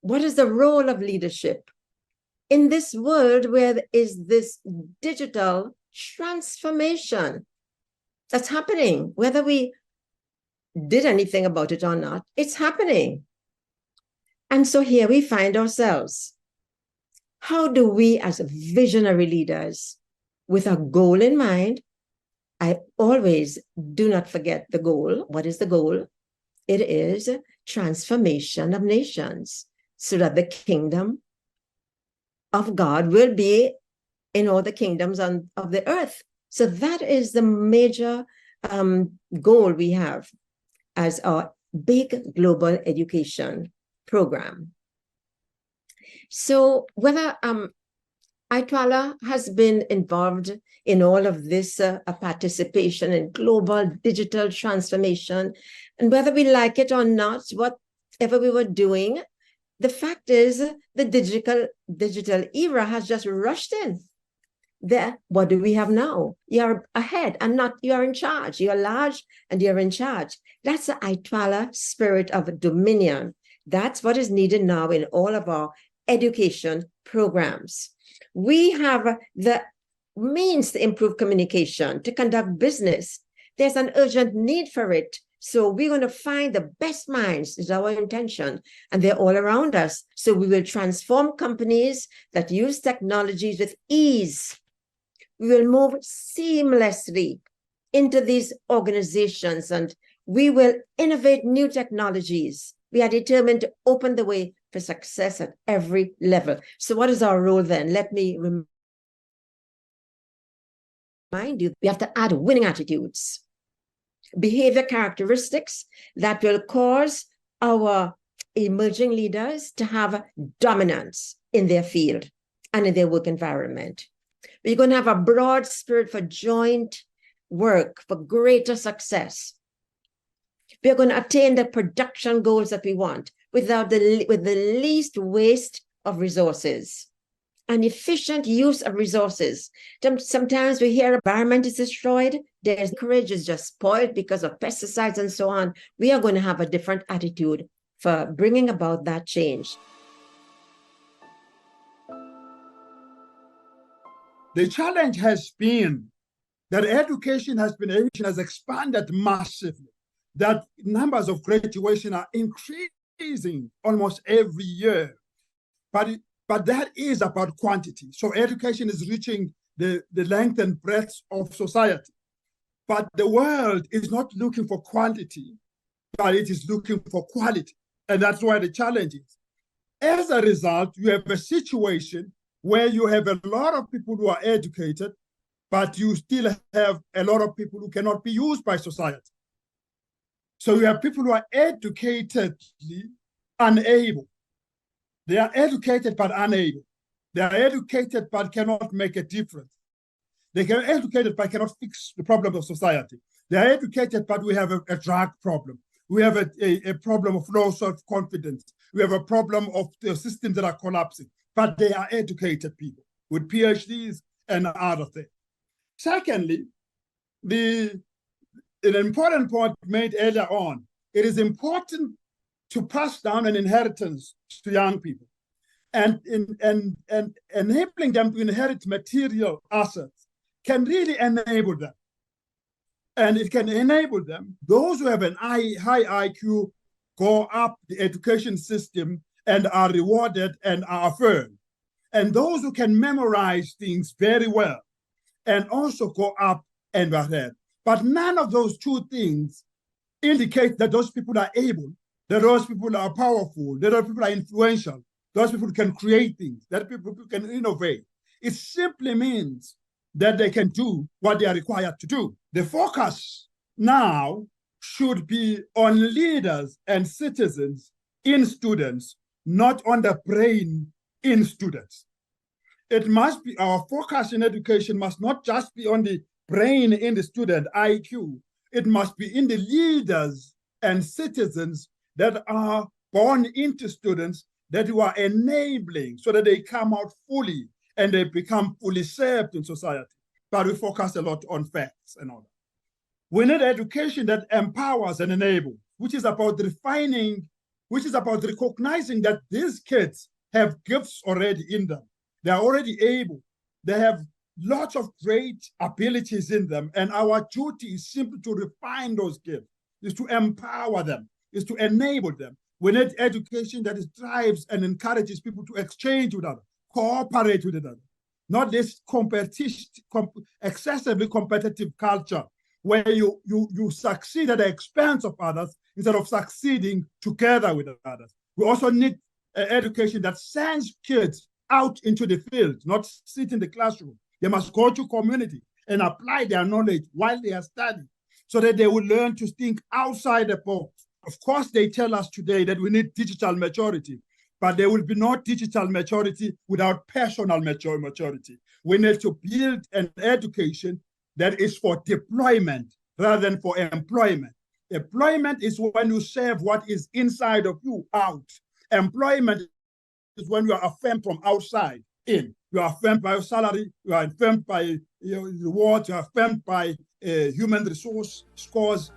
what is the role of leadership in this world where there is this digital transformation that's happening, whether we did anything about it or not, it's happening. And so here we find ourselves. How do we, as visionary leaders, with a goal in mind, I always do not forget the goal. What is the goal? It is transformation of nations so that the kingdom of God will be in all the kingdoms of the earth. So that is the major goal we have as our big global education program. So whether ITWLA has been involved in all of this participation in global digital transformation, and whether we like it or not, whatever we were doing, the fact is the digital era has just rushed in. There, what do we have now? You're ahead and not you're in charge. You're large and you're in charge. That's the ITWLA spirit of dominion. That's what is needed now in all of our education programs. We have the means to improve communication, to conduct business. There's an urgent need for it. So we're going to find the best minds, is our intention, and they're all around us. So we will transform companies that use technologies with ease. We will move seamlessly into these organizations, and we will innovate new technologies. We are determined to open the way for success at every level. So what is our role then? Let me remind you, we have to add winning attitudes, behavior characteristics that will cause our emerging leaders to have dominance in their field and in their work environment. We're going to have a broad spirit for joint work, for greater success. We're going to attain the production goals that we want with the least waste of resources and efficient use of resources. Sometimes we hear environment is destroyed, there's courage is just spoiled because of pesticides and so on. We are going to have a different attitude for bringing about that change. The challenge has been that education has expanded massively, that numbers of graduation are increasing almost every year. But that is about quantity. So education is reaching the length and breadth of society. But the world is not looking for quantity, but it is looking for quality. And that's why the challenge is. As a result, you have a situation where you have a lot of people who are educated, but you still have a lot of people who cannot be used by society. So you have people who are educatedly unable. They are educated but unable. They are educated but cannot make a difference. They are educated but cannot fix the problems of society. They are educated but we have a drug problem. We have a problem of low self-confidence. We have a problem of the systems that are collapsing. But they are educated people with PhDs and other things. Secondly, an important point made earlier on, it is important to pass down an inheritance to young people and enabling them to inherit material assets can really enable them. And it can enable them, those who have an high IQ go up the education system and are rewarded and are affirmed. And those who can memorize things very well and also go up and ahead. But none of those two things indicate that those people are able, that those people are powerful, that those people are influential, those people can create things, that people can innovate. It simply means that they can do what they are required to do. The focus now should be on leaders and citizens in students, not on the brain in students. It must be, our focus in education must not just be on the brain in the student, IQ. It must be in the leaders and citizens that are born into students that you are enabling so that they come out fully and they become fully served in society. But we focus a lot on facts and all that. We need education that empowers and enables, which is about refining which is about recognizing that these kids have gifts already in them. They are already able. They have lots of great abilities in them. And our duty is simply to refine those gifts, is to empower them, is to enable them. We need education that drives and encourages people to exchange with others, cooperate with others, not this excessively competitive culture where you succeed at the expense of others instead of succeeding together with others. We also need education that sends kids out into the field, not sit in the classroom. They must go to community and apply their knowledge while they are studying so that they will learn to think outside the box. Of course, they tell us today that we need digital maturity, but there will be no digital maturity without personal maturity. We need to build an education that is for deployment rather than for employment. Employment is when you serve what is inside of you out. Employment is when you are affirmed from outside in. You are affirmed by your salary, you are affirmed by your reward, you are affirmed by human resource scores,